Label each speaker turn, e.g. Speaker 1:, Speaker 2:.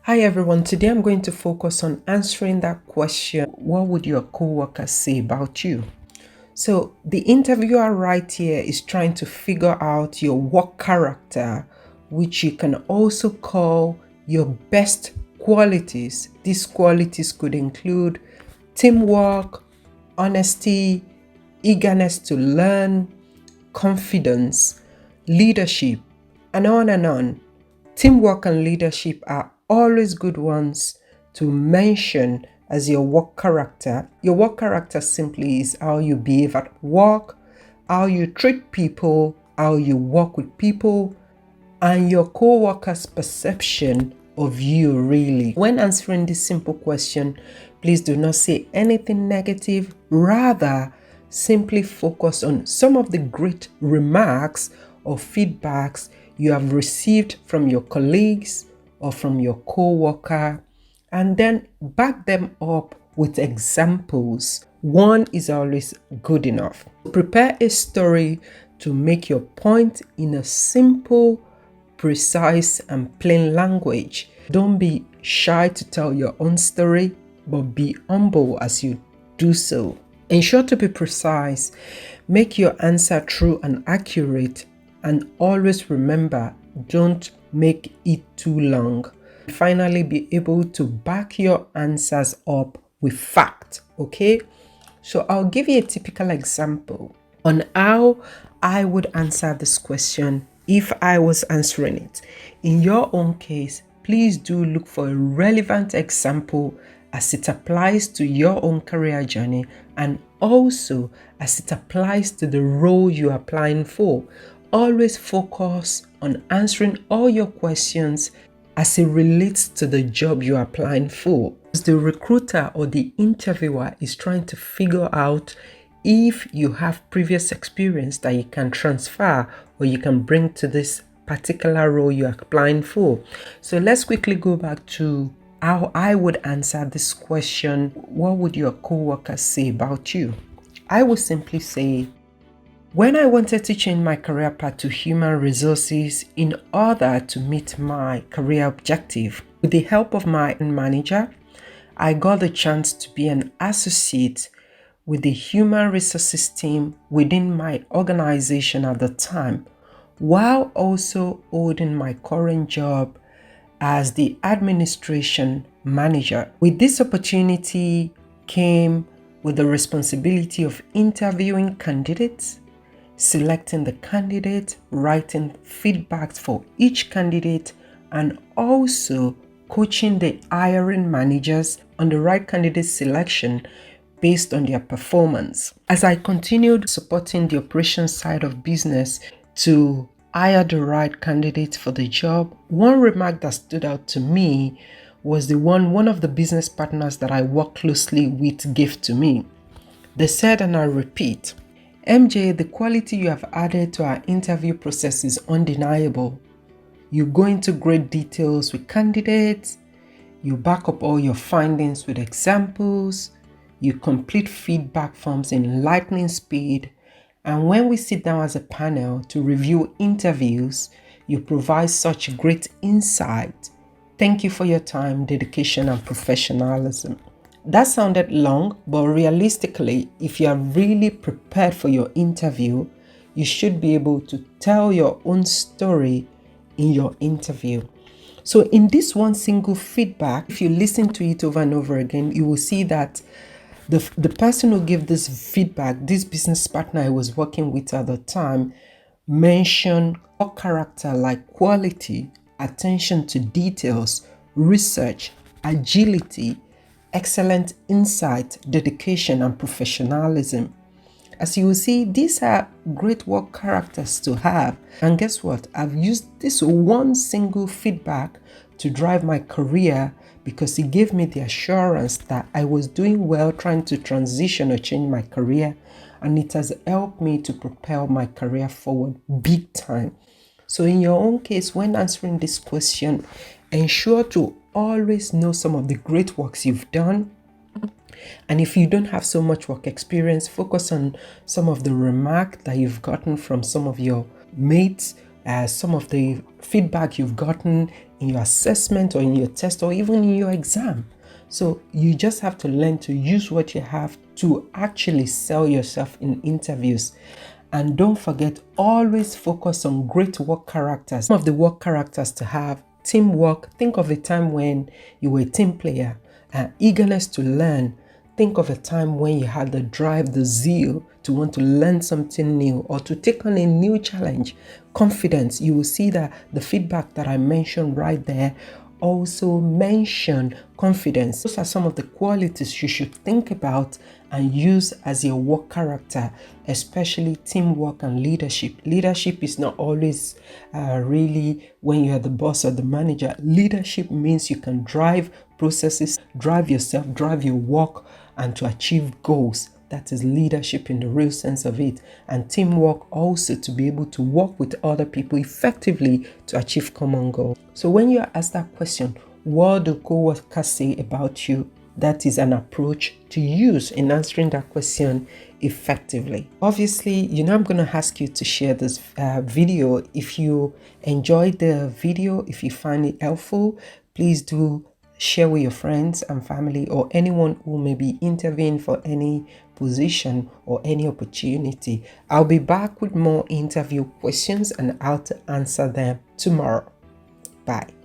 Speaker 1: Hi everyone, today I'm going to focus on answering that question, what would your coworkers say about you? So the interviewer right here is trying to figure out your work character, which you can also call your best qualities. These qualities could include teamwork, honesty, eagerness to learn, confidence, leadership, and on and on. Teamwork and leadership are always good ones to mention as your work character. Your work character simply is how you behave at work, how you treat people, how you work with people, and your co-workers' perception of you really. When answering this simple question, please do not say anything negative. Rather, simply focus on some of the great remarks or feedbacks you have received from your colleagues or from your co-worker, and then back them up with examples. One is always good enough. Prepare a story to make your point in a simple, precise, and plain language. Don't be shy to tell your own story, but be humble as you do so. Ensure to be precise. Make your answer true and accurate, and always remember, don't make it too long. Finally, be able to back your answers up with fact. Okay, so I'll give you a typical example on how I would answer this question if I was answering it. In your own case, please do look for a relevant example as it applies to your own career journey and also as it applies to the role you're applying for. Always focus on answering all your questions as it relates to the job you're applying for. As the recruiter or the interviewer is trying to figure out if you have previous experience that you can transfer or you can bring to this particular role you're applying for. So let's quickly go back to how I would answer this question. What would your coworkers say about you? I would simply say, when I wanted to change my career path to human resources in order to meet my career objective, with the help of my manager, I got the chance to be an associate with the human resources team within my organization at the time, while also holding my current job as the administration manager. With this opportunity came with the responsibility of interviewing candidates, selecting the candidate, writing feedbacks for each candidate, and also coaching the hiring managers on the right candidate selection based on their performance. As I continued supporting the operations side of business to hire the right candidate for the job, one remark that stood out to me was the one of the business partners that I work closely with gave to me. They said, and I repeat, "MJ, the quality you have added to our interview process is undeniable. You go into great details with candidates, you back up all your findings with examples, you complete feedback forms in lightning speed, and when we sit down as a panel to review interviews, you provide such great insight. Thank you for your time, dedication, and professionalism." That sounded long, but realistically, if you are really prepared for your interview, you should be able to tell your own story in your interview. So in this one single feedback, if you listen to it over and over again, you will see that the person who gave this feedback, this business partner I was working with at the time, mentioned a character like quality, attention to details, research, agility, excellent insight, dedication, and professionalism. As you will see, these are great work characters to have. And guess what? I've used this one single feedback to drive my career because it gave me the assurance that I was doing well trying to transition or change my career. And it has helped me to propel my career forward big time. So in your own case, when answering this question, ensure to always know some of the great works you've done. And if you don't have so much work experience, focus on some of the remark that you've gotten from some of your mates, some of the feedback you've gotten in your assessment or in your test or even in your exam. So you just have to learn to use what you have to actually sell yourself in interviews. And don't forget, always focus on great work characters. Some of the work characters to have: teamwork. Think of a time when you were a team player. Eagerness to learn. Think of a time when you had the drive, the zeal to want to learn something new or to take on a new challenge. Confidence. You will see that the feedback that I mentioned right there also mention confidence. Those are some of the qualities you should think about and use as your work character, especially teamwork and leadership. Leadership is not always really when you're the boss or the manager. Leadership means you can drive processes, drive yourself, drive your work, and to achieve goals. That is leadership in the real sense of it. And teamwork also to be able to work with other people effectively to achieve common goals. So when you are asked that question, what do co-workers say about you? That is an approach to use in answering that question effectively. Obviously, I'm going to ask you to share this video. If you enjoyed the video, if you find it helpful, please do share with your friends and family or anyone who may be interviewing for any position or any opportunity. I'll be back with more interview questions and how to answer them tomorrow. Bye.